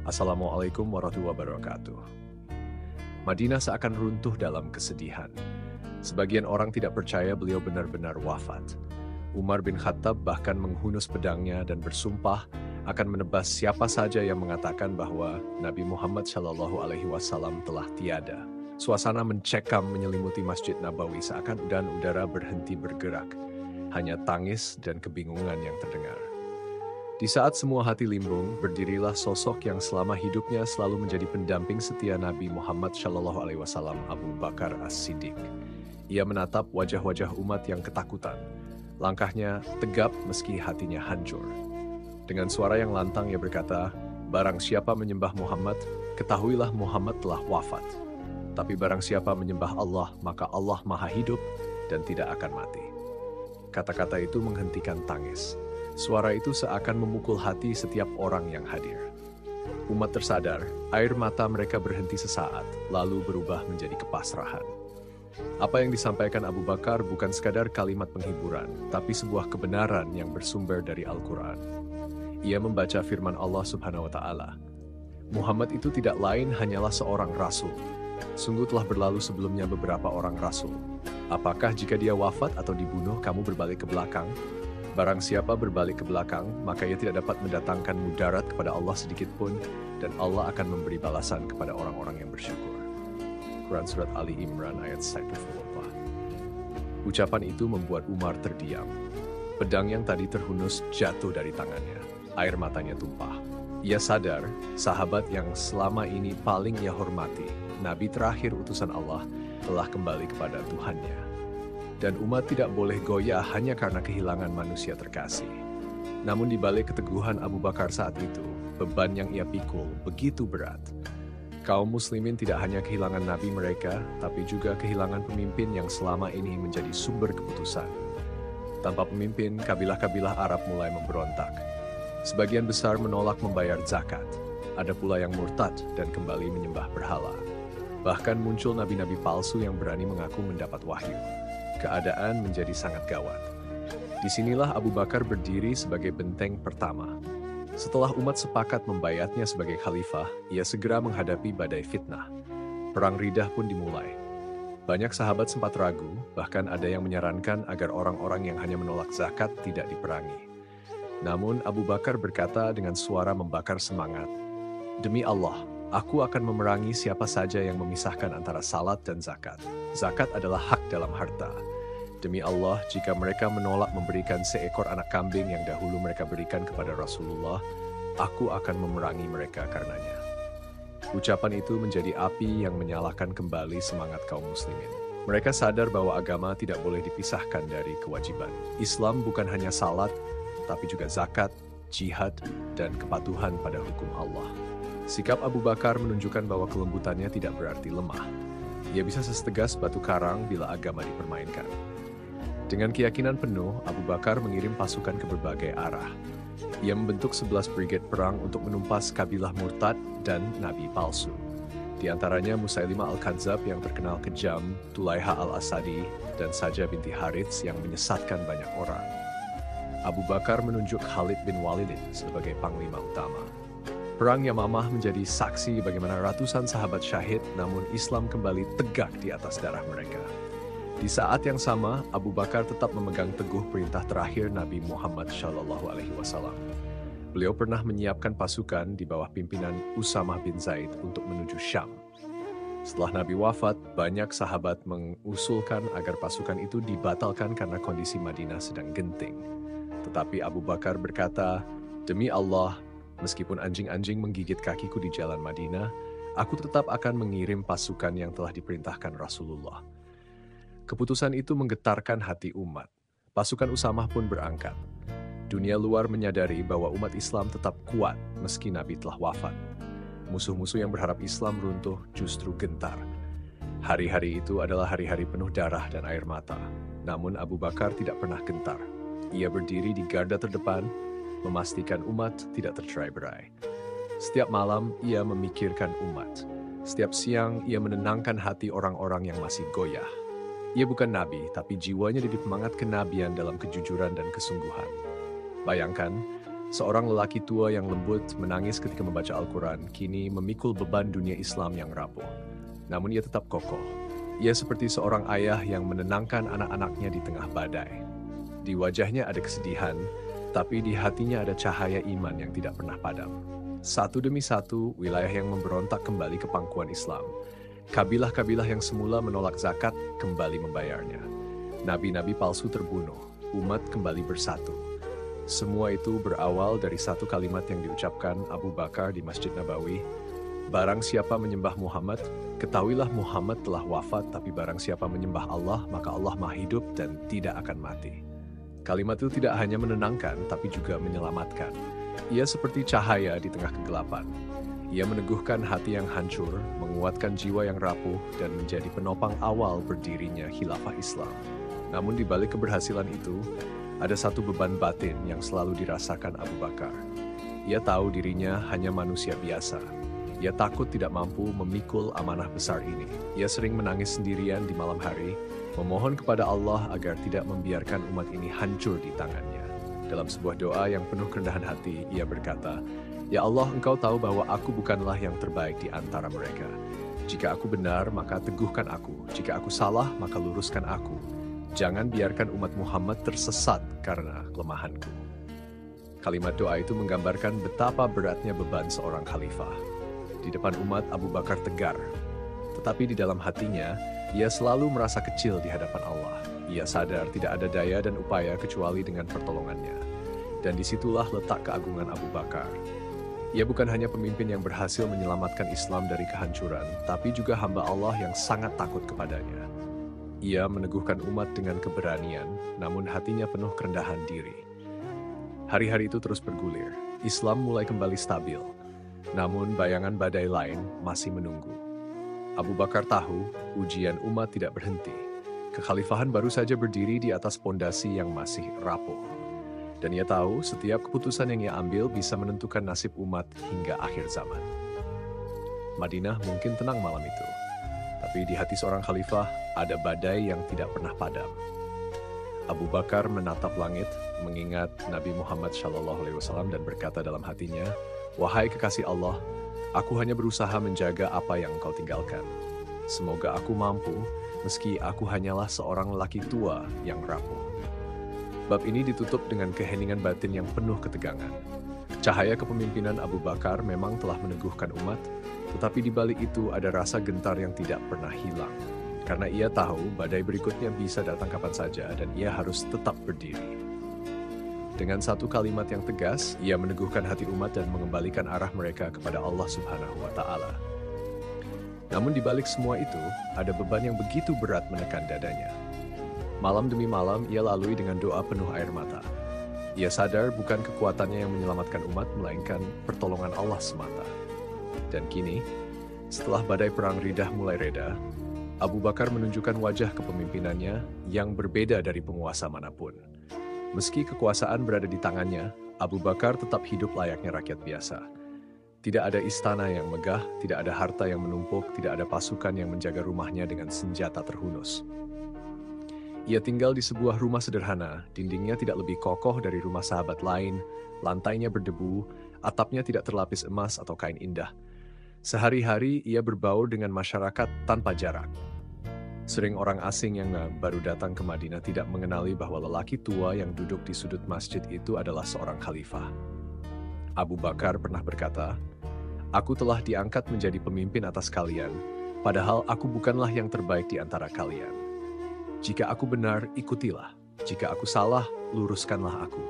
Assalamualaikum warahmatullahi wabarakatuh. Madinah seakan runtuh dalam kesedihan. Sebagian orang tidak percaya beliau benar-benar wafat. Umar bin Khattab bahkan menghunus pedangnya dan bersumpah akan menebas siapa saja yang mengatakan bahwa Nabi Muhammad SAW telah tiada. Suasana mencekam menyelimuti Masjid Nabawi seakan udara berhenti bergerak. Hanya tangis dan kebingungan yang terdengar. Di saat semua hati limbung, berdirilah sosok yang selama hidupnya selalu menjadi pendamping setia Nabi Muhammad SAW, Abu Bakar As-Siddiq. Ia menatap wajah-wajah umat yang ketakutan. Langkahnya tegap meski hatinya hancur. Dengan suara yang lantang ia berkata, "Barang siapa menyembah Muhammad, ketahuilah Muhammad telah wafat. Tapi barang siapa menyembah Allah, maka Allah maha hidup dan tidak akan mati." Kata-kata itu menghentikan tangis. Suara itu seakan memukul hati setiap orang yang hadir. Umat tersadar, air mata mereka berhenti sesaat, lalu berubah menjadi kepasrahan. Apa yang disampaikan Abu Bakar bukan sekadar kalimat penghiburan, tapi sebuah kebenaran yang bersumber dari Al-Quran. Ia membaca firman Allah Subhanahu wa Ta'ala. Muhammad itu tidak lain hanyalah seorang rasul. Sungguh telah berlalu sebelumnya beberapa orang rasul. Apakah jika dia wafat atau dibunuh, kamu berbalik ke belakang? Barang siapa berbalik ke belakang, maka ia tidak dapat mendatangkan mudarat kepada Allah sedikit pun, dan Allah akan memberi balasan kepada orang-orang yang bersyukur. Quran Surat Ali Imran ayat 1. Ucapan itu membuat Umar terdiam. Pedang yang tadi terhunus jatuh dari tangannya. Air matanya tumpah. Ia sadar, sahabat yang selama ini paling ia hormati, Nabi terakhir utusan Allah, telah kembali kepada Tuhannya. Dan umat tidak boleh goyah hanya karena kehilangan manusia terkasih. Namun di balik keteguhan Abu Bakar saat itu, beban yang ia pikul begitu berat. Kaum muslimin tidak hanya kehilangan nabi mereka, tapi juga kehilangan pemimpin yang selama ini menjadi sumber keputusan. Tanpa pemimpin, kabilah-kabilah Arab mulai memberontak. Sebagian besar menolak membayar zakat. Ada pula yang murtad dan kembali menyembah berhala. Bahkan muncul nabi-nabi palsu yang berani mengaku mendapat wahyu. Keadaan menjadi sangat gawat. Disinilah Abu Bakar berdiri sebagai benteng pertama. Setelah umat sepakat membayatnya sebagai khalifah, ia segera menghadapi badai fitnah. Perang Riddah pun dimulai. Banyak sahabat sempat ragu, bahkan ada yang menyarankan agar orang-orang yang hanya menolak zakat tidak diperangi. Namun Abu Bakar berkata dengan suara membakar semangat, "Demi Allah, aku akan memerangi siapa saja yang memisahkan antara salat dan zakat. Zakat adalah hak dalam harta. Demi Allah, jika mereka menolak memberikan seekor anak kambing yang dahulu mereka berikan kepada Rasulullah, aku akan memerangi mereka karenanya." Ucapan itu menjadi api yang menyalakan kembali semangat kaum muslimin. Mereka sadar bahwa agama tidak boleh dipisahkan dari kewajiban. Islam bukan hanya salat, tapi juga zakat, jihad, dan kepatuhan pada hukum Allah. Sikap Abu Bakar menunjukkan bahwa kelembutannya tidak berarti lemah. Ia bisa setegas batu karang bila agama dipermainkan. Dengan keyakinan penuh, Abu Bakar mengirim pasukan ke berbagai arah. Ia membentuk 11 brigade perang untuk menumpas kabilah murtad dan nabi palsu. Di antaranya Musailimah Al-Kadzab yang terkenal kejam, Tulaiha Al-Asadi, dan Sajah binti Harits yang menyesatkan banyak orang. Abu Bakar menunjuk Khalid bin Walid sebagai panglima utama. Perang Yamamah menjadi saksi bagaimana ratusan sahabat syahid, namun Islam kembali tegak di atas darah mereka. Di saat yang sama, Abu Bakar tetap memegang teguh perintah terakhir Nabi Muhammad SAW. Beliau pernah menyiapkan pasukan di bawah pimpinan Usamah bin Zaid untuk menuju Syam. Setelah Nabi wafat, banyak sahabat mengusulkan agar pasukan itu dibatalkan karena kondisi Madinah sedang genting. Tetapi Abu Bakar berkata, "Demi Allah, meskipun anjing-anjing menggigit kakiku di jalan Madinah, aku tetap akan mengirim pasukan yang telah diperintahkan Rasulullah." Keputusan itu menggetarkan hati umat. Pasukan Usamah pun berangkat. Dunia luar menyadari bahwa umat Islam tetap kuat meski Nabi telah wafat. Musuh-musuh yang berharap Islam runtuh justru gentar. Hari-hari itu adalah hari-hari penuh darah dan air mata. Namun Abu Bakar tidak pernah gentar. Ia berdiri di garda terdepan, memastikan umat tidak tercerai-berai. Setiap malam ia memikirkan umat. Setiap siang ia menenangkan hati orang-orang yang masih goyah. Ia bukan nabi, tapi jiwanya jadi penyemangat kenabian dalam kejujuran dan kesungguhan. Bayangkan, Seorang lelaki tua yang lembut menangis ketika membaca Al-Quran, kini memikul beban dunia Islam yang rapuh. Namun ia tetap kokoh. Ia seperti seorang ayah yang menenangkan anak-anaknya di tengah badai. Di wajahnya ada kesedihan, tapi di hatinya ada cahaya iman yang tidak pernah padam. Satu demi satu, wilayah yang memberontak kembali ke pangkuan Islam. Kabilah-kabilah yang semula menolak zakat kembali membayarnya. Nabi-nabi palsu terbunuh, umat kembali bersatu. Semua itu berawal dari satu kalimat yang diucapkan Abu Bakar di Masjid Nabawi. Barang siapa menyembah Muhammad, ketahuilah Muhammad telah wafat, tapi barang siapa menyembah Allah, maka Allah maha hidup dan tidak akan mati. Kalimat itu tidak hanya menenangkan, tapi juga menyelamatkan. Ia seperti cahaya di tengah kegelapan. Ia meneguhkan hati yang hancur, menguatkan jiwa yang rapuh, dan menjadi penopang awal berdirinya khilafah Islam. Namun di balik keberhasilan itu, ada satu beban batin yang selalu dirasakan Abu Bakar. Ia tahu dirinya hanya manusia biasa. Ia takut tidak mampu memikul amanah besar ini. Ia sering menangis sendirian di malam hari, memohon kepada Allah agar tidak membiarkan umat ini hancur di tangannya. Dalam sebuah doa yang penuh kerendahan hati, ia berkata, "Ya Allah, Engkau tahu bahwa aku bukanlah yang terbaik di antara mereka. Jika aku benar, maka teguhkan aku. Jika aku salah, maka luruskan aku. Jangan biarkan umat Muhammad tersesat karena kelemahanku." Kalimat doa itu menggambarkan betapa beratnya beban seorang khalifah. Di depan umat, Abu Bakar tegar. Tetapi di dalam hatinya, ia selalu merasa kecil di hadapan Allah. Ia sadar tidak ada daya dan upaya kecuali dengan pertolongannya. Dan disitulah letak keagungan Abu Bakar. Ia bukan hanya pemimpin yang berhasil menyelamatkan Islam dari kehancuran, tapi juga hamba Allah yang sangat takut kepadanya. Ia meneguhkan umat dengan keberanian, namun hatinya penuh kerendahan diri. Hari-hari itu terus bergulir. Islam mulai kembali stabil. Namun bayangan badai lain masih menunggu. Abu Bakar tahu ujian umat tidak berhenti. Kekhalifahan baru saja berdiri di atas pondasi yang masih rapuh. Dan ia tahu setiap keputusan yang ia ambil bisa menentukan nasib umat hingga akhir zaman. Madinah mungkin tenang malam itu. Tapi di hati seorang khalifah ada badai yang tidak pernah padam. Abu Bakar menatap langit, mengingat Nabi Muhammad SAW dan berkata dalam hatinya, "Wahai kekasih Allah, aku hanya berusaha menjaga apa yang Engkau tinggalkan. Semoga aku mampu, meski aku hanyalah seorang lelaki tua yang rapuh." Bab ini ditutup dengan keheningan batin yang penuh ketegangan. Cahaya kepemimpinan Abu Bakar memang telah meneguhkan umat, tetapi di balik itu ada rasa gentar yang tidak pernah hilang. Karena ia tahu badai berikutnya bisa datang kapan saja dan ia harus tetap berdiri. Dengan satu kalimat yang tegas, ia meneguhkan hati umat dan mengembalikan arah mereka kepada Allah Subhanahu wa Ta'ala. Namun di balik semua itu, ada beban yang begitu berat menekan dadanya. Malam demi malam, ia lalui dengan doa penuh air mata. Ia sadar bukan kekuatannya yang menyelamatkan umat, melainkan pertolongan Allah semata. Dan kini, setelah badai perang Riddah mulai reda, Abu Bakar menunjukkan wajah kepemimpinannya yang berbeda dari penguasa manapun. Meski kekuasaan berada di tangannya, Abu Bakar tetap hidup layaknya rakyat biasa. Tidak ada istana yang megah, tidak ada harta yang menumpuk, tidak ada pasukan yang menjaga rumahnya dengan senjata terhunus. Ia tinggal di sebuah rumah sederhana, dindingnya tidak lebih kokoh dari rumah sahabat lain, lantainya berdebu, atapnya tidak terlapis emas atau kain indah. Sehari-hari ia berbaur dengan masyarakat tanpa jarak. Sering orang asing yang baru datang ke Madinah tidak mengenali bahwa lelaki tua yang duduk di sudut masjid itu adalah seorang khalifah. Abu Bakar pernah berkata, "Aku telah diangkat menjadi pemimpin atas kalian, padahal aku bukanlah yang terbaik di antara kalian. Jika aku benar, ikutilah. Jika aku salah, luruskanlah aku."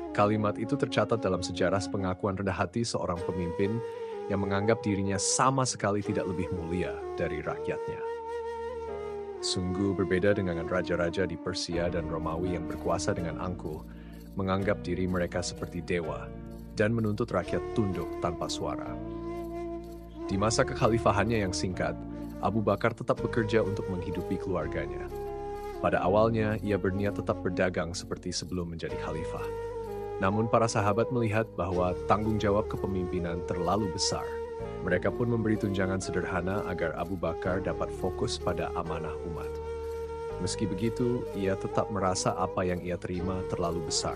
Kalimat itu tercatat dalam sejarah pengakuan rendah hati seorang pemimpin yang menganggap dirinya sama sekali tidak lebih mulia dari rakyatnya. Sungguh berbeda dengan raja-raja di Persia dan Romawi yang berkuasa dengan angkuh, menganggap diri mereka seperti dewa, dan menuntut rakyat tunduk tanpa suara. Di masa kekhalifahannya yang singkat, Abu Bakar tetap bekerja untuk menghidupi keluarganya. Pada awalnya, ia berniat tetap berdagang seperti sebelum menjadi khalifah. Namun para sahabat melihat bahwa tanggung jawab kepemimpinan terlalu besar. Mereka pun memberi tunjangan sederhana agar Abu Bakar dapat fokus pada amanah umat. Meski begitu, ia tetap merasa apa yang ia terima terlalu besar.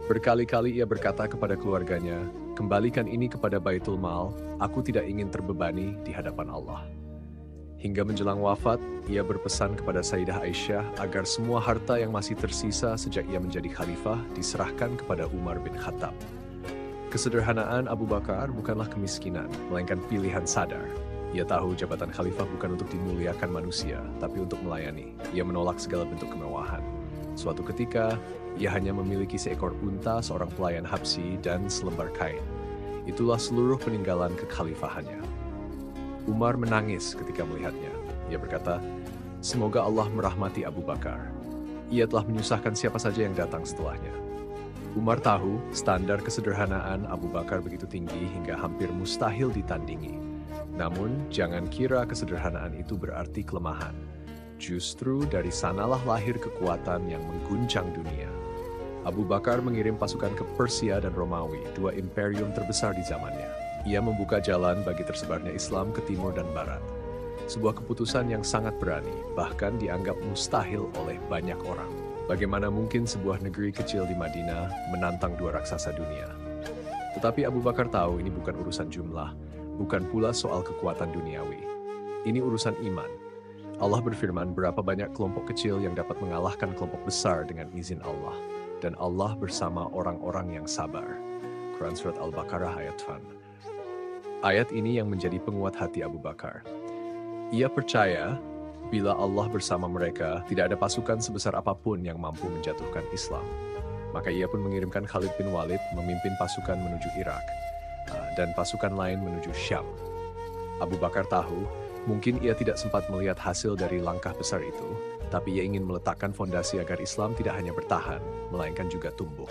Berkali-kali ia berkata kepada keluarganya, "Kembalikan ini kepada Baitul Mal, aku tidak ingin terbebani di hadapan Allah." Hingga menjelang wafat, ia berpesan kepada Sayyidah Aisyah agar semua harta yang masih tersisa sejak ia menjadi khalifah diserahkan kepada Umar bin Khattab. Kesederhanaan Abu Bakar bukanlah kemiskinan, melainkan pilihan sadar. Ia tahu jabatan khalifah bukan untuk dimuliakan manusia, tapi untuk melayani. Ia menolak segala bentuk kemewahan. Suatu ketika, ia hanya memiliki seekor unta, seorang pelayan Habsyi, dan selembar kain. Itulah seluruh peninggalan kekhalifahannya. Umar menangis ketika melihatnya. Ia berkata, "Semoga Allah merahmati Abu Bakar. Ia telah menyusahkan siapa saja yang datang setelahnya." Umar tahu standar kesederhanaan Abu Bakar begitu tinggi hingga hampir mustahil ditandingi. Namun, jangan kira kesederhanaan itu berarti kelemahan. Justru dari sanalah lahir kekuatan yang mengguncang dunia. Abu Bakar mengirim pasukan ke Persia dan Romawi, dua imperium terbesar di zamannya. Ia membuka jalan bagi tersebarnya Islam ke timur dan barat. Sebuah keputusan yang sangat berani, bahkan dianggap mustahil oleh banyak orang. Bagaimana mungkin sebuah negeri kecil di Madinah menantang dua raksasa dunia? Tetapi Abu Bakar tahu ini bukan urusan jumlah, bukan pula soal kekuatan duniawi. Ini urusan iman. Allah berfirman, berapa banyak kelompok kecil yang dapat mengalahkan kelompok besar dengan izin Allah. Dan Allah bersama orang-orang yang sabar. Quran Surat Al-Baqarah ayat 1. Ayat ini yang menjadi penguat hati Abu Bakar. Ia percaya, bila Allah bersama mereka, tidak ada pasukan sebesar apapun yang mampu menjatuhkan Islam. Maka ia pun mengirimkan Khalid bin Walid memimpin pasukan menuju Irak, dan pasukan lain menuju Syam. Abu Bakar tahu, mungkin ia tidak sempat melihat hasil dari langkah besar itu, tapi ia ingin meletakkan fondasi agar Islam tidak hanya bertahan, melainkan juga tumbuh.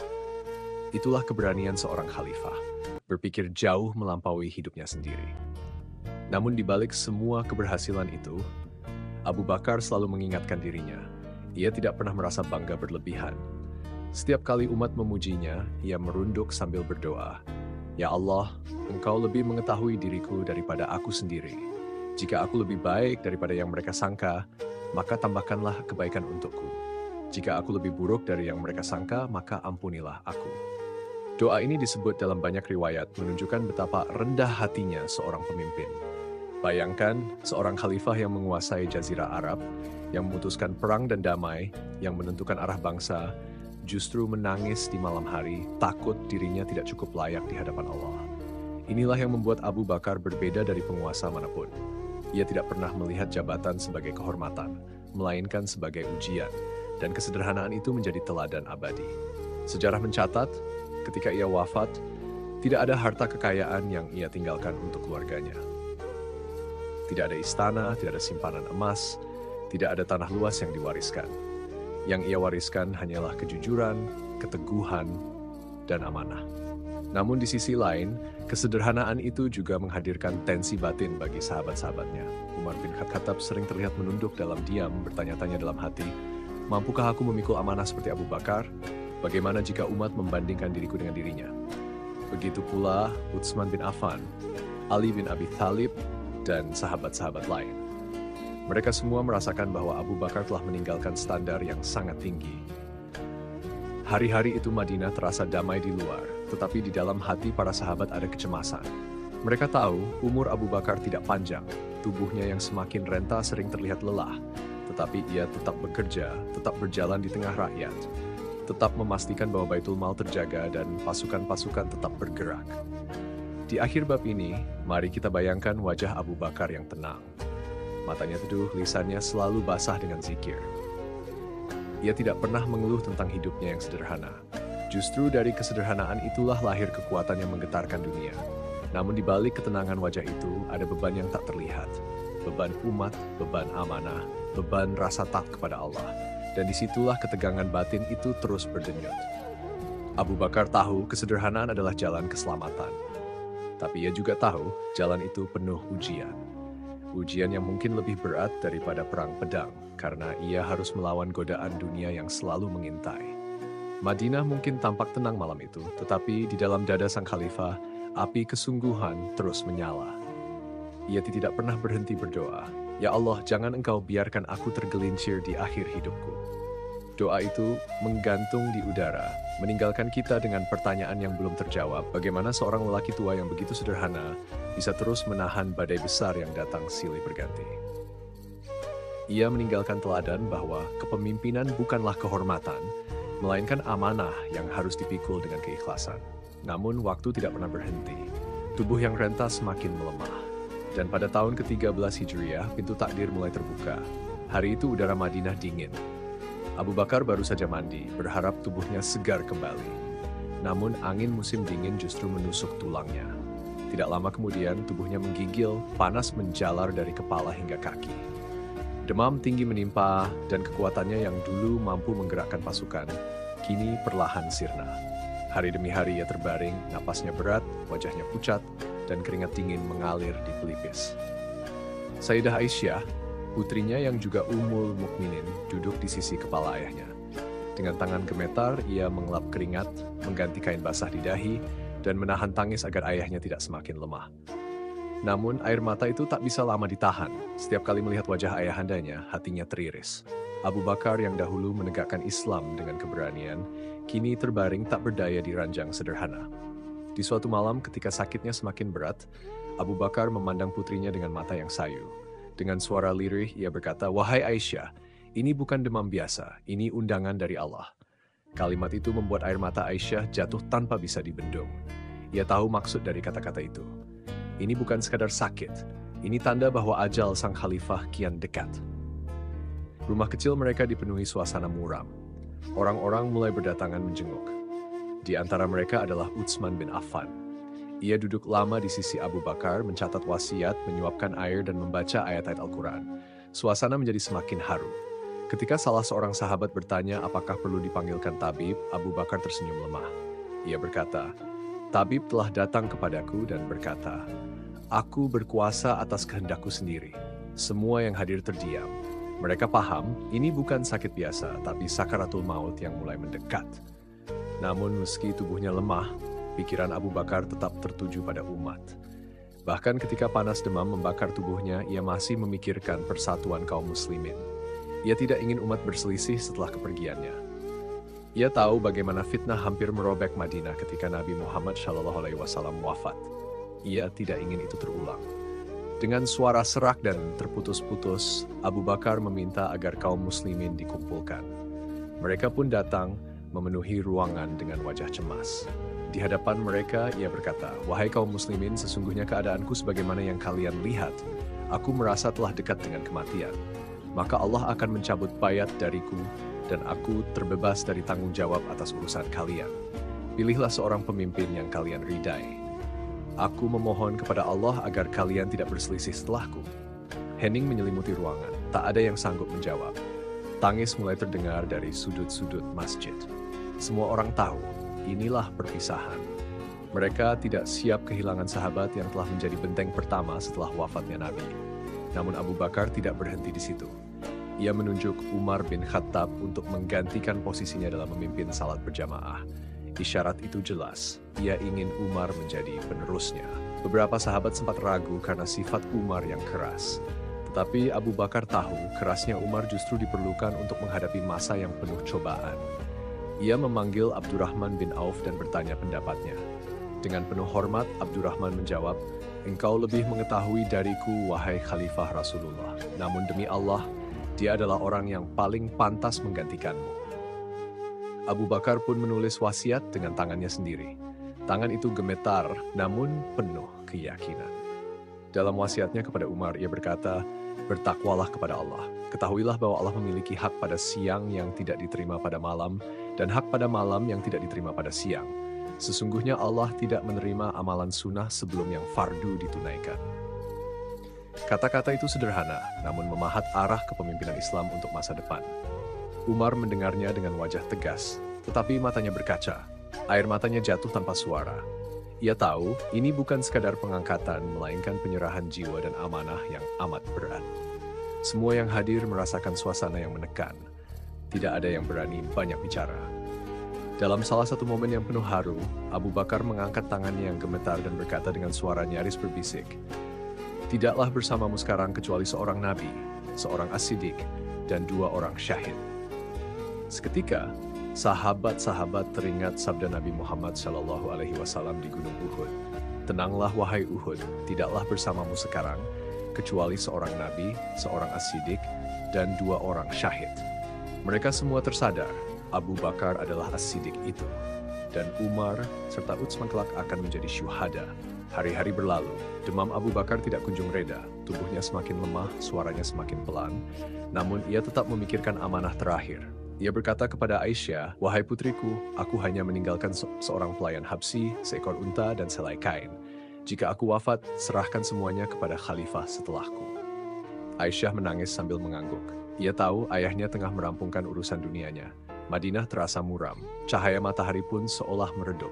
Itulah keberanian seorang khalifah, berpikir jauh melampaui hidupnya sendiri. Namun di balik semua keberhasilan itu, Abu Bakar selalu mengingatkan dirinya, ia tidak pernah merasa bangga berlebihan. Setiap kali umat memujinya, ia merunduk sambil berdoa, "Ya Allah, Engkau lebih mengetahui diriku daripada aku sendiri. Jika aku lebih baik daripada yang mereka sangka, maka tambahkanlah kebaikan untukku. Jika aku lebih buruk dari yang mereka sangka, maka ampunilah aku." Doa ini disebut dalam banyak riwayat menunjukkan betapa rendah hatinya seorang pemimpin. Bayangkan seorang khalifah yang menguasai Jazirah Arab, yang memutuskan perang dan damai, yang menentukan arah bangsa, justru menangis di malam hari, takut dirinya tidak cukup layak di hadapan Allah. Inilah yang membuat Abu Bakar berbeda dari penguasa manapun. Ia tidak pernah melihat jabatan sebagai kehormatan, melainkan sebagai ujian, dan kesederhanaan itu menjadi teladan abadi. Sejarah mencatat, ketika ia wafat, tidak ada harta kekayaan yang ia tinggalkan untuk keluarganya. Tidak ada istana, tidak ada simpanan emas, tidak ada tanah luas yang diwariskan. Yang ia wariskan hanyalah kejujuran, keteguhan, dan amanah. Namun di sisi lain, kesederhanaan itu juga menghadirkan tensi batin bagi sahabat-sahabatnya. Umar bin Khattab sering terlihat menunduk dalam diam, bertanya-tanya dalam hati, "Mampukah aku memikul amanah seperti Abu Bakar? Bagaimana jika umat membandingkan diriku dengan dirinya?" Begitu pula Utsman bin Affan, Ali bin Abi Thalib, dan sahabat-sahabat lain. Mereka semua merasakan bahwa Abu Bakar telah meninggalkan standar yang sangat tinggi. Hari-hari itu Madinah terasa damai di luar, tetapi di dalam hati para sahabat ada kecemasan. Mereka tahu umur Abu Bakar tidak panjang, tubuhnya yang semakin renta sering terlihat lelah, tetapi ia tetap bekerja, tetap berjalan di tengah rakyat, tetap memastikan bahwa Baitul Mal terjaga dan pasukan-pasukan tetap bergerak. Di akhir bab ini, mari kita bayangkan wajah Abu Bakar yang tenang. Matanya teduh, lisannya selalu basah dengan zikir. Ia tidak pernah mengeluh tentang hidupnya yang sederhana. Justru dari kesederhanaan itulah lahir kekuatan yang menggetarkan dunia. Namun di balik ketenangan wajah itu, ada beban yang tak terlihat. Beban umat, beban amanah, beban rasa taat kepada Allah. Dan disitulah ketegangan batin itu terus berdenyut. Abu Bakar tahu kesederhanaan adalah jalan keselamatan. Tapi ia juga tahu jalan itu penuh ujian. Ujian yang mungkin lebih berat daripada perang pedang, karena ia harus melawan godaan dunia yang selalu mengintai. Madinah mungkin tampak tenang malam itu, tetapi di dalam dada sang khalifah, api kesungguhan terus menyala. Ia tidak pernah berhenti berdoa, "Ya Allah, jangan Engkau biarkan aku tergelincir di akhir hidupku." Doa itu menggantung di udara, meninggalkan kita dengan pertanyaan yang belum terjawab, bagaimana seorang lelaki tua yang begitu sederhana bisa terus menahan badai besar yang datang silih berganti. Ia meninggalkan teladan bahwa kepemimpinan bukanlah kehormatan, melainkan amanah yang harus dipikul dengan keikhlasan. Namun waktu tidak pernah berhenti. Tubuh yang renta semakin melemah. Dan pada tahun ke-13 Hijriah, pintu takdir mulai terbuka. Hari itu udara Madinah dingin. Abu Bakar baru saja mandi, berharap tubuhnya segar kembali. Namun angin musim dingin justru menusuk tulangnya. Tidak lama kemudian tubuhnya menggigil, panas menjalar dari kepala hingga kaki. Demam tinggi menimpa dan kekuatannya yang dulu mampu menggerakkan pasukan, kini perlahan sirna. Hari demi hari ia terbaring, napasnya berat, wajahnya pucat, dan keringat dingin mengalir di pelipis. Sayyidah Aisyah, putrinya yang juga Ummul Mukminin, duduk di sisi kepala ayahnya. Dengan tangan gemetar, ia mengelap keringat, mengganti kain basah di dahi, dan menahan tangis agar ayahnya tidak semakin lemah. Namun, air mata itu tak bisa lama ditahan. Setiap kali melihat wajah ayahandanya, hatinya teriris. Abu Bakar yang dahulu menegakkan Islam dengan keberanian, kini terbaring tak berdaya di ranjang sederhana. Di suatu malam ketika sakitnya semakin berat, Abu Bakar memandang putrinya dengan mata yang sayu. Dengan suara lirih, ia berkata, "Wahai Aisyah, ini bukan demam biasa, ini undangan dari Allah." Kalimat itu membuat air mata Aisyah jatuh tanpa bisa dibendung. Ia tahu maksud dari kata-kata itu. Ini bukan sekadar sakit, ini tanda bahwa ajal sang khalifah kian dekat. Rumah kecil mereka dipenuhi suasana muram. Orang-orang mulai berdatangan menjenguk. Di antara mereka adalah Utsman bin Affan. Ia duduk lama di sisi Abu Bakar, mencatat wasiat, menyuapkan air, dan membaca ayat-ayat Al-Quran. Suasana menjadi semakin haru. Ketika salah seorang sahabat bertanya apakah perlu dipanggilkan tabib, Abu Bakar tersenyum lemah. Ia berkata, "Tabib telah datang kepadaku dan berkata, 'Aku berkuasa atas kehendakku sendiri.' Semua yang hadir terdiam. Mereka paham, ini bukan sakit biasa, tapi sakaratul maut yang mulai mendekat." Namun meski tubuhnya lemah, pikiran Abu Bakar tetap tertuju pada umat. Bahkan ketika panas demam membakar tubuhnya, ia masih memikirkan persatuan kaum muslimin. Ia tidak ingin umat berselisih setelah kepergiannya. Ia tahu bagaimana fitnah hampir merobek Madinah ketika Nabi Muhammad SAW wafat. Ia tidak ingin itu terulang. Dengan suara serak dan terputus-putus, Abu Bakar meminta agar kaum muslimin dikumpulkan. Mereka pun datang, memenuhi ruangan dengan wajah cemas. Di hadapan mereka, ia berkata, "Wahai kaum muslimin, sesungguhnya keadaanku sebagaimana yang kalian lihat. Aku merasa telah dekat dengan kematian. Maka Allah akan mencabut bayat dariku, dan aku terbebas dari tanggung jawab atas urusan kalian. Pilihlah seorang pemimpin yang kalian ridai. Aku memohon kepada Allah agar kalian tidak berselisih setelahku." Hening menyelimuti ruangan, tak ada yang sanggup menjawab. Tangis mulai terdengar dari sudut-sudut masjid. Semua orang tahu, inilah perpisahan. Mereka tidak siap kehilangan sahabat yang telah menjadi benteng pertama setelah wafatnya Nabi. Namun Abu Bakar tidak berhenti di situ. Ia menunjuk Umar bin Khattab untuk menggantikan posisinya dalam memimpin salat berjamaah. Isyarat itu jelas, ia ingin Umar menjadi penerusnya. Beberapa sahabat sempat ragu karena sifat Umar yang keras. Tetapi Abu Bakar tahu kerasnya Umar justru diperlukan untuk menghadapi masa yang penuh cobaan. Ia memanggil Abdurrahman bin Auf dan bertanya pendapatnya. Dengan penuh hormat, Abdurrahman menjawab, "Engkau lebih mengetahui dariku, wahai Khalifah Rasulullah. Namun demi Allah, dia adalah orang yang paling pantas menggantikanmu." Abu Bakar pun menulis wasiat dengan tangannya sendiri. Tangan itu gemetar, namun penuh keyakinan. Dalam wasiatnya kepada Umar, ia berkata, "Bertakwalah kepada Allah. Ketahuilah bahwa Allah memiliki hak pada siang yang tidak diterima pada malam, dan hak pada malam yang tidak diterima pada siang. Sesungguhnya Allah tidak menerima amalan sunnah sebelum yang fardu ditunaikan." Kata-kata itu sederhana, namun memahat arah kepemimpinan Islam untuk masa depan. Umar mendengarnya dengan wajah tegas, tetapi matanya berkaca. Air matanya jatuh tanpa suara. Ia tahu ini bukan sekadar pengangkatan, melainkan penyerahan jiwa dan amanah yang amat berat. Semua yang hadir merasakan suasana yang menekan. Tidak ada yang berani banyak bicara. Dalam salah satu momen yang penuh haru, Abu Bakar mengangkat tangannya yang gemetar dan berkata dengan suara nyaris berbisik, "Tidaklah bersamamu sekarang kecuali seorang nabi, seorang as-siddiq, dan 2 orang syahid." Seketika, Sahabat-sahabat teringat sabda Nabi Muhammad SAW di Gunung Uhud. Tenanglah wahai Uhud, tidaklah bersamamu sekarang, kecuali seorang nabi, seorang as-siddiq, dan 2 orang syahid. Mereka semua tersadar, Abu Bakar adalah as-siddiq itu, dan Umar serta Utsman kelak akan menjadi syuhada. Hari-hari berlalu, demam Abu Bakar tidak kunjung reda, tubuhnya semakin lemah, suaranya semakin pelan, namun ia tetap memikirkan amanah terakhir. Ia berkata kepada Aisyah, "Wahai putriku, aku hanya meninggalkan seorang pelayan Habsi, seekor unta, dan selai kain. Jika aku wafat, serahkan semuanya kepada khalifah setelahku." Aisyah menangis sambil mengangguk. Ia tahu ayahnya tengah merampungkan urusan dunianya. Madinah terasa muram, cahaya matahari pun seolah meredup.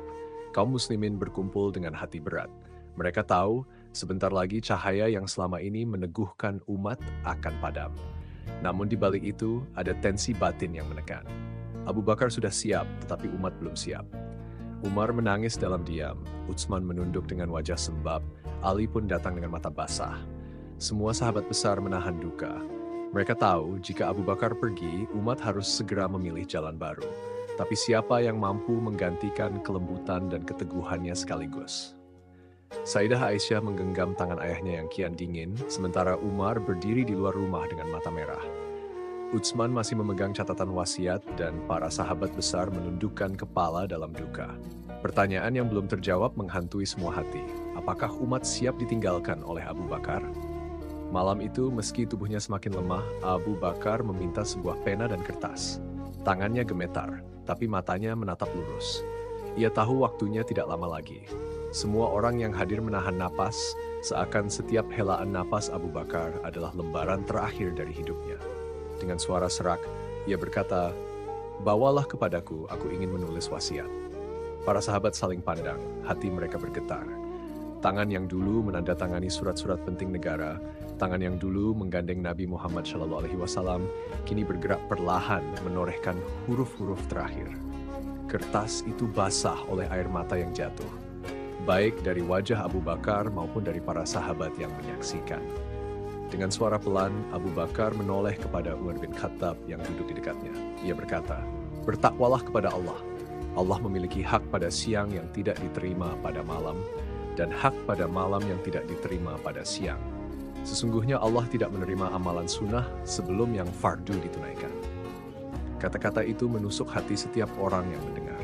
Kaum muslimin berkumpul dengan hati berat. Mereka tahu, sebentar lagi cahaya yang selama ini meneguhkan umat akan padam. Namun di balik itu, ada tensi batin yang menekan. Abu Bakar sudah siap, tetapi umat belum siap. Umar menangis dalam diam, Utsman menunduk dengan wajah sembab, Ali pun datang dengan mata basah. Semua sahabat besar menahan duka. Mereka tahu, jika Abu Bakar pergi, umat harus segera memilih jalan baru. Tapi siapa yang mampu menggantikan kelembutan dan keteguhannya sekaligus? Sayyidah Aisyah menggenggam tangan ayahnya yang kian dingin, sementara Umar berdiri di luar rumah dengan mata merah. Utsman masih memegang catatan wasiat dan para sahabat besar menundukkan kepala dalam duka. Pertanyaan yang belum terjawab menghantui semua hati. Apakah umat siap ditinggalkan oleh Abu Bakar? Malam itu, meski tubuhnya semakin lemah, Abu Bakar meminta sebuah pena dan kertas. Tangannya gemetar, tapi matanya menatap lurus. Ia tahu waktunya tidak lama lagi. Semua orang yang hadir menahan napas, seakan setiap helaan napas Abu Bakar adalah lembaran terakhir dari hidupnya. Dengan suara serak, ia berkata, "Bawalah kepadaku, aku ingin menulis wasiat." Para sahabat saling pandang, hati mereka bergetar. Tangan yang dulu menandatangani surat-surat penting negara, tangan yang dulu menggandeng Nabi Muhammad SAW, kini bergerak perlahan menorehkan huruf-huruf terakhir. Kertas itu basah oleh air mata yang jatuh, baik dari wajah Abu Bakar maupun dari para sahabat yang menyaksikan. Dengan suara pelan, Abu Bakar menoleh kepada Umar bin Khattab yang duduk di dekatnya. Ia berkata, "Bertakwalah kepada Allah. Allah memiliki hak pada siang yang tidak diterima pada malam, dan hak pada malam yang tidak diterima pada siang. Sesungguhnya Allah tidak menerima amalan sunnah sebelum yang fardu ditunaikan." Kata-kata itu menusuk hati setiap orang yang mendengar.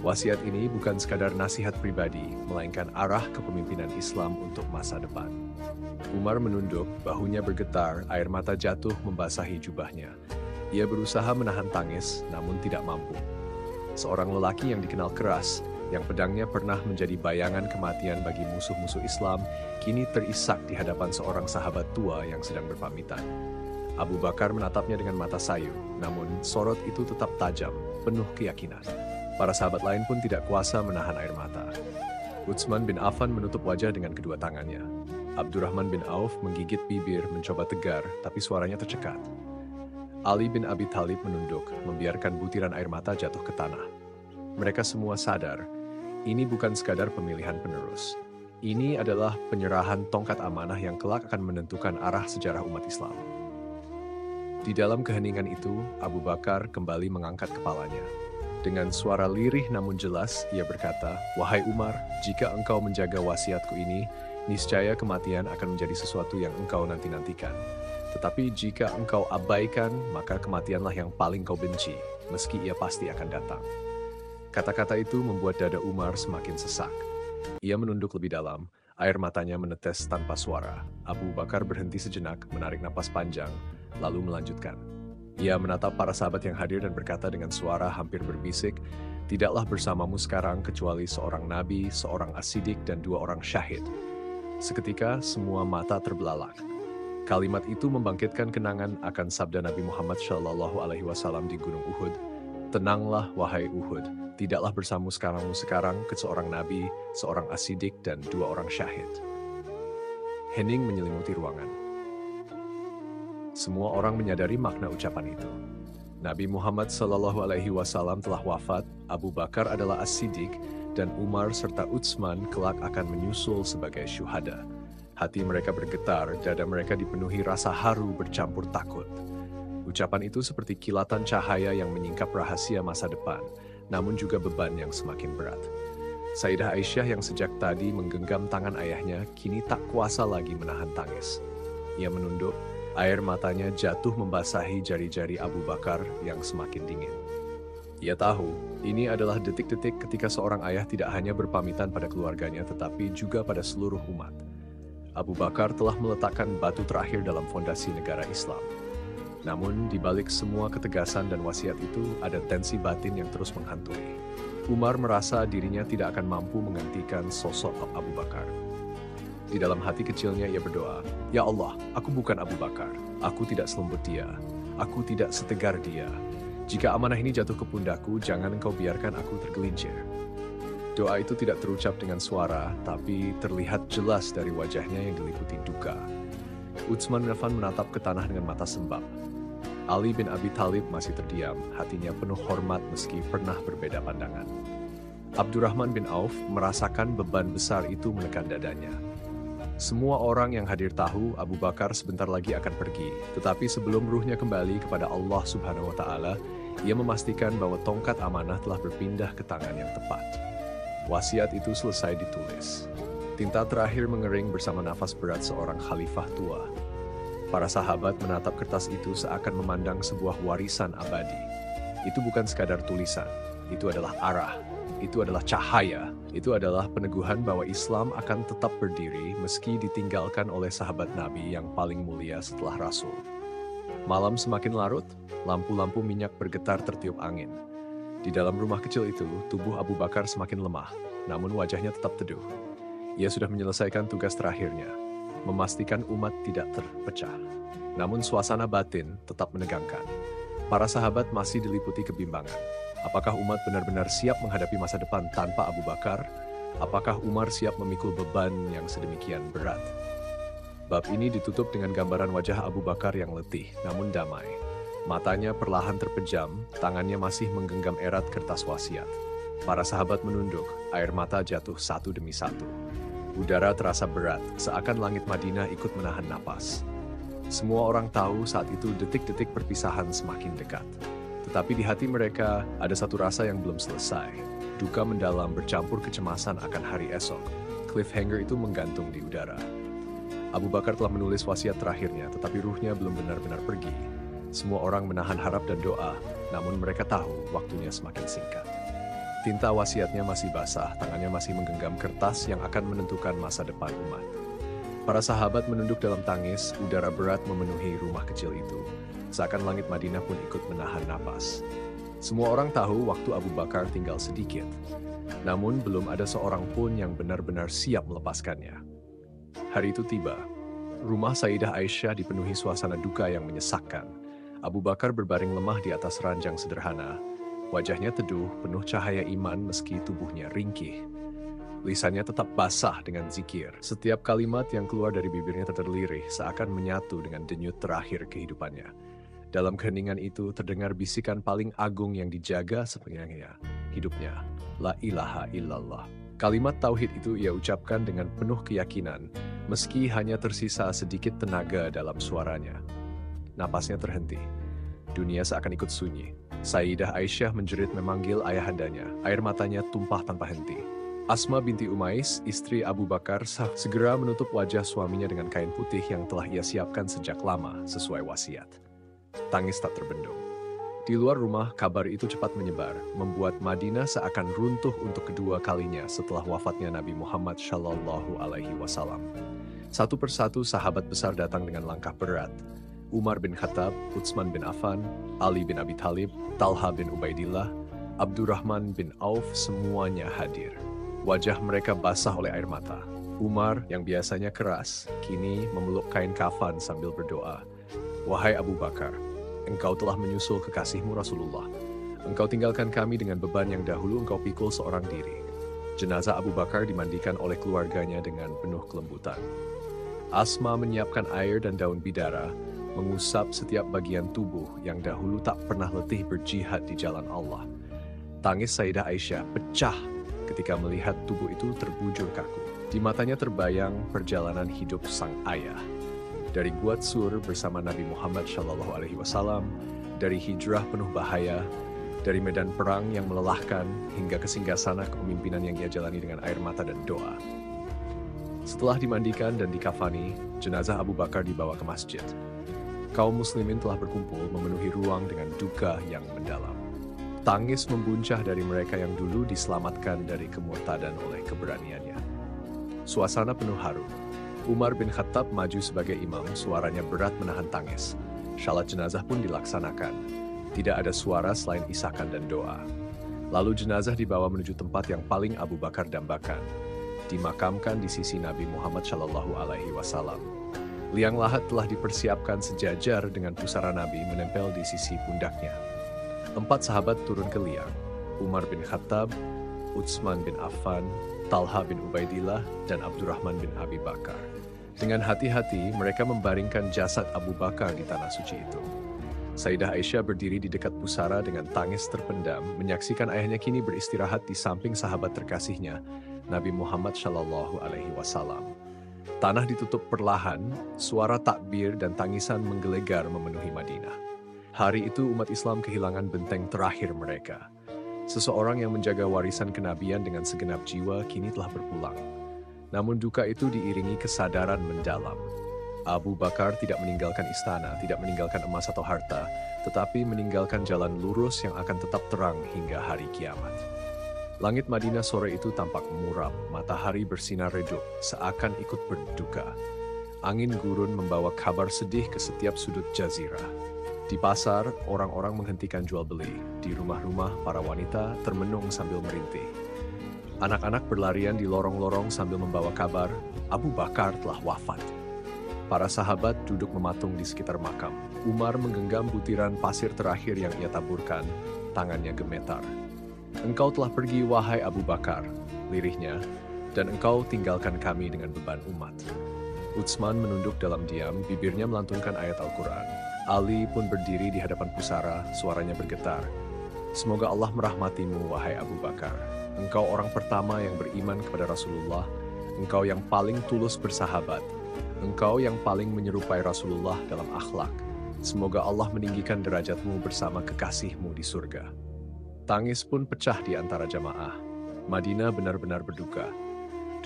Wasiat ini bukan sekadar nasihat pribadi, melainkan arah kepemimpinan Islam untuk masa depan. Umar menunduk, bahunya bergetar, air mata jatuh membasahi jubahnya. Ia berusaha menahan tangis, namun tidak mampu. Seorang lelaki yang dikenal keras, yang pedangnya pernah menjadi bayangan kematian bagi musuh-musuh Islam, kini terisak di hadapan seorang sahabat tua yang sedang berpamitan. Abu Bakar menatapnya dengan mata sayu, namun sorot itu tetap tajam, penuh keyakinan. Para sahabat lain pun tidak kuasa menahan air mata. Utsman bin Affan menutup wajah dengan kedua tangannya. Abdurrahman bin Auf menggigit bibir mencoba tegar, tapi suaranya tercekat. Ali bin Abi Thalib menunduk, membiarkan butiran air mata jatuh ke tanah. Mereka semua sadar, ini bukan sekadar pemilihan penerus. Ini adalah penyerahan tongkat amanah yang kelak akan menentukan arah sejarah umat Islam. Di dalam keheningan itu, Abu Bakar kembali mengangkat kepalanya. Dengan suara lirih namun jelas, ia berkata, "Wahai Umar, jika engkau menjaga wasiatku ini, niscaya kematian akan menjadi sesuatu yang engkau nanti-nantikan. Tetapi jika engkau abaikan, maka kematianlah yang paling kau benci, meski ia pasti akan datang." Kata-kata itu membuat dada Umar semakin sesak. Ia menunduk lebih dalam, air matanya menetes tanpa suara. Abu Bakar berhenti sejenak, menarik napas panjang, lalu melanjutkan. Ia menatap para sahabat yang hadir dan berkata dengan suara hampir berbisik, "Tidaklah bersamamu sekarang kecuali seorang nabi, seorang as-siddiq, dan 2 orang syahid." Seketika semua mata terbelalak. Kalimat itu membangkitkan kenangan akan sabda Nabi Muhammad SAW di Gunung Uhud. "Tenanglah wahai Uhud, tidaklah bersamamu sekarang ke seorang nabi, seorang as-siddiq, dan 2 orang syahid." Hening menyelimuti ruangan. Semua orang menyadari makna ucapan itu. Nabi Muhammad SAW telah wafat, Abu Bakar adalah as-siddiq, dan Umar serta Utsman kelak akan menyusul sebagai syuhada. Hati mereka bergetar, dada mereka dipenuhi rasa haru bercampur takut. Ucapan itu seperti kilatan cahaya yang menyingkap rahasia masa depan, namun juga beban yang semakin berat. Sayyidah Aisyah yang sejak tadi menggenggam tangan ayahnya, kini tak kuasa lagi menahan tangis. Ia menunduk, air matanya jatuh membasahi jari-jari Abu Bakar yang semakin dingin. Ia tahu, ini adalah detik-detik ketika seorang ayah tidak hanya berpamitan pada keluarganya, tetapi juga pada seluruh umat. Abu Bakar telah meletakkan batu terakhir dalam fondasi negara Islam. Namun, di balik semua ketegasan dan wasiat itu, ada tensi batin yang terus menghantui. Umar merasa dirinya tidak akan mampu menggantikan sosok Abu Bakar. Di dalam hati kecilnya ia berdoa, "Ya Allah, aku bukan Abu Bakar. Aku tidak selembut dia. Aku tidak setegar dia. Jika amanah ini jatuh ke pundakku, jangan engkau biarkan aku tergelincir." Doa itu tidak terucap dengan suara, tapi terlihat jelas dari wajahnya yang diliputi duka. Utsman bin Affan menatap ke tanah dengan mata sembab. Ali bin Abi Thalib masih terdiam, hatinya penuh hormat meski pernah berbeda pandangan. Abdurrahman bin Auf merasakan beban besar itu menekan dadanya. Semua orang yang hadir tahu Abu Bakar sebentar lagi akan pergi, tetapi sebelum ruhnya kembali kepada Allah Subhanahu wa Ta'ala, ia memastikan bahwa tongkat amanah telah berpindah ke tangan yang tepat. Wasiat itu selesai ditulis. Tinta terakhir mengering bersama nafas berat seorang khalifah tua. Para sahabat menatap kertas itu seakan memandang sebuah warisan abadi. Itu bukan sekadar tulisan, itu adalah arah, itu adalah cahaya, itu adalah peneguhan bahwa Islam akan tetap berdiri meski ditinggalkan oleh sahabat Nabi yang paling mulia setelah Rasul. Malam semakin larut, lampu-lampu minyak bergetar tertiup angin. Di dalam rumah kecil itu, tubuh Abu Bakar semakin lemah, namun wajahnya tetap teduh. Ia sudah menyelesaikan tugas terakhirnya, memastikan umat tidak terpecah. Namun suasana batin tetap menegangkan. Para sahabat masih diliputi kebimbangan. Apakah umat benar-benar siap menghadapi masa depan tanpa Abu Bakar? Apakah Umar siap memikul beban yang sedemikian berat? Bab ini ditutup dengan gambaran wajah Abu Bakar yang letih, namun damai. Matanya perlahan terpejam, tangannya masih menggenggam erat kertas wasiat. Para sahabat menunduk, air mata jatuh satu demi satu. Udara terasa berat, seakan langit Madinah ikut menahan napas. Semua orang tahu saat itu detik-detik perpisahan semakin dekat. Tetapi di hati mereka ada satu rasa yang belum selesai. Duka mendalam bercampur kecemasan akan hari esok. Cliffhanger itu menggantung di udara. Abu Bakar telah menulis wasiat terakhirnya, tetapi ruhnya belum benar-benar pergi. Semua orang menahan harap dan doa, namun mereka tahu waktunya semakin singkat. Tinta wasiatnya masih basah, tangannya masih menggenggam kertas yang akan menentukan masa depan umat. Para sahabat menunduk dalam tangis, udara berat memenuhi rumah kecil itu. Seakan langit Madinah pun ikut menahan napas. Semua orang tahu waktu Abu Bakar tinggal sedikit. Namun belum ada seorang pun yang benar-benar siap melepaskannya. Hari itu tiba. Rumah Sayyidah Aisyah dipenuhi suasana duka yang menyesakkan. Abu Bakar berbaring lemah di atas ranjang sederhana. Wajahnya teduh, penuh cahaya iman meski tubuhnya ringkih. Lisannya tetap basah dengan zikir. Setiap kalimat yang keluar dari bibirnya terlirih seakan menyatu dengan denyut terakhir kehidupannya. Dalam keheningan itu terdengar bisikan paling agung yang dijaga sepanjang hidupnya. La ilaha illallah. Kalimat tauhid itu ia ucapkan dengan penuh keyakinan, meski hanya tersisa sedikit tenaga dalam suaranya. Napasnya terhenti. Dunia seakan ikut sunyi. Sayyidah Aisyah menjerit memanggil ayahandanya. Air matanya tumpah tanpa henti. Asma binti Umais, istri Abu Bakar, segera menutup wajah suaminya dengan kain putih yang telah ia siapkan sejak lama sesuai wasiat. Tangis tak terbendung. Di luar rumah, kabar itu cepat menyebar, membuat Madinah seakan runtuh untuk kedua kalinya setelah wafatnya Nabi Muhammad Shallallahu Alaihi Wasallam. Satu persatu sahabat besar datang dengan langkah berat. Umar bin Khattab, Utsman bin Affan, Ali bin Abi Thalib, Talha bin Ubaidillah, Abdurrahman bin Auf, semuanya hadir. Wajah mereka basah oleh air mata. Umar yang biasanya keras, kini memeluk kain kafan sambil berdoa. Wahai Abu Bakar, engkau telah menyusul kekasihmu Rasulullah. Engkau tinggalkan kami dengan beban yang dahulu engkau pikul seorang diri. Jenazah Abu Bakar dimandikan oleh keluarganya dengan penuh kelembutan. Asma menyiapkan air dan daun bidara, mengusap setiap bagian tubuh yang dahulu tak pernah letih berjihad di jalan Allah. Tangis Sayyidah Aisyah pecah ketika melihat tubuh itu terbujur kaku. Di matanya terbayang perjalanan hidup sang ayah. dari Guat Sur bersama Nabi Muhammad SAW, dari hijrah penuh bahaya, dari medan perang yang melelahkan hingga ke singgasana kepemimpinan yang ia jalani dengan air mata dan doa. Setelah dimandikan dan dikafani, jenazah Abu Bakar dibawa ke masjid. Kaum muslimin telah berkumpul memenuhi ruang dengan duka yang mendalam. Tangis membuncah dari mereka yang dulu diselamatkan dari kemurtadan oleh keberaniannya. Suasana penuh haru. Umar bin Khattab maju sebagai imam, suaranya berat menahan tangis. Syalat jenazah pun dilaksanakan. Tidak ada suara selain isakan dan doa. Lalu jenazah dibawa menuju tempat yang paling Abu Bakar dambakan, dimakamkan di sisi Nabi Muhammad SAW. Liang lahat telah dipersiapkan sejajar dengan pusara Nabi menempel di sisi pundaknya. 4 sahabat turun ke liang, Umar bin Khattab, Utsman bin Affan, Talha bin Ubaidillah, dan Abdurrahman bin Abi Bakar. Dengan hati-hati, mereka membaringkan jasad Abu Bakar di tanah suci itu. Sayyidah Aisyah berdiri di dekat pusara dengan tangis terpendam, menyaksikan ayahnya kini beristirahat di samping sahabat terkasihnya, Nabi Muhammad SAW. Tanah ditutup perlahan, suara takbir dan tangisan menggelegar memenuhi Madinah. Hari itu umat Islam kehilangan benteng terakhir mereka. Seseorang yang menjaga warisan kenabian dengan segenap jiwa kini telah berpulang. Namun duka itu diiringi kesadaran mendalam. Abu Bakar tidak meninggalkan istana, tidak meninggalkan emas atau harta, tetapi meninggalkan jalan lurus yang akan tetap terang hingga hari kiamat. Langit Madinah sore itu tampak muram, matahari bersinar redup, seakan ikut berduka. Angin gurun membawa kabar sedih ke setiap sudut jazirah. Di pasar, orang-orang menghentikan jual beli. Di rumah-rumah, para wanita termenung sambil merintih. Anak-anak berlarian di lorong-lorong sambil membawa kabar, Abu Bakar telah wafat. Para sahabat duduk mematung di sekitar makam. Umar menggenggam butiran pasir terakhir yang ia taburkan, tangannya gemetar. "Engkau telah pergi, wahai Abu Bakar," lirihnya, "dan engkau tinggalkan kami dengan beban umat." Utsman menunduk dalam diam, bibirnya melantunkan ayat Al-Quran. Ali pun berdiri di hadapan pusara, suaranya bergetar. "Semoga Allah merahmatimu, wahai Abu Bakar. Engkau orang pertama yang beriman kepada Rasulullah. Engkau yang paling tulus bersahabat. Engkau yang paling menyerupai Rasulullah dalam akhlak. Semoga Allah meninggikan derajatmu bersama kekasihmu di surga." Tangis pun pecah di antara jamaah. Madinah benar-benar berduka.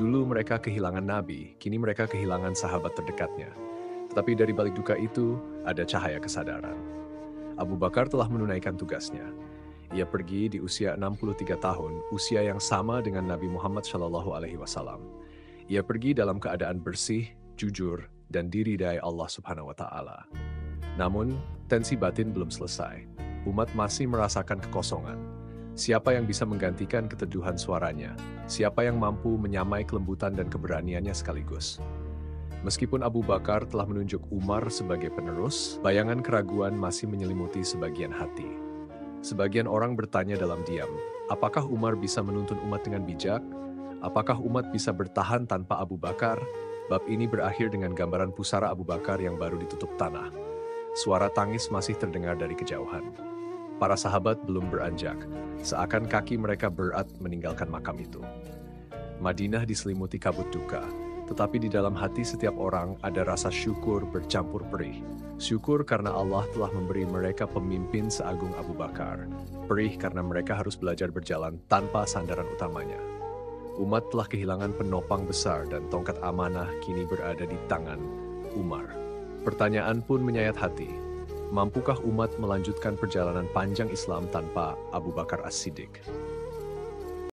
Dulu mereka kehilangan Nabi, kini mereka kehilangan sahabat terdekatnya. Tetapi dari balik duka itu, ada cahaya kesadaran. Abu Bakar telah menunaikan tugasnya. Ia pergi di usia 63 tahun, usia yang sama dengan Nabi Muhammad SAW. Ia pergi dalam keadaan bersih, jujur, dan diridai Allah Subhanahu wa Ta'ala. Namun, tensi batin belum selesai. Umat masih merasakan kekosongan. Siapa yang bisa menggantikan keteduhan suaranya? Siapa yang mampu menyamai kelembutan dan keberaniannya sekaligus? Meskipun Abu Bakar telah menunjuk Umar sebagai penerus, bayangan keraguan masih menyelimuti sebagian hati. Sebagian orang bertanya dalam diam, apakah Umar bisa menuntun umat dengan bijak? Apakah umat bisa bertahan tanpa Abu Bakar? Bab ini berakhir dengan gambaran pusara Abu Bakar yang baru ditutup tanah. Suara tangis masih terdengar dari kejauhan. Para sahabat belum beranjak, seakan kaki mereka berat meninggalkan makam itu. Madinah diselimuti kabut duka. Tetapi di dalam hati setiap orang ada rasa syukur bercampur perih. Syukur karena Allah telah memberi mereka pemimpin seagung Abu Bakar. Perih karena mereka harus belajar berjalan tanpa sandaran utamanya. Umat telah kehilangan penopang besar dan tongkat amanah kini berada di tangan Umar. Pertanyaan pun menyayat hati. Mampukah umat melanjutkan perjalanan panjang Islam tanpa Abu Bakar As-Siddiq?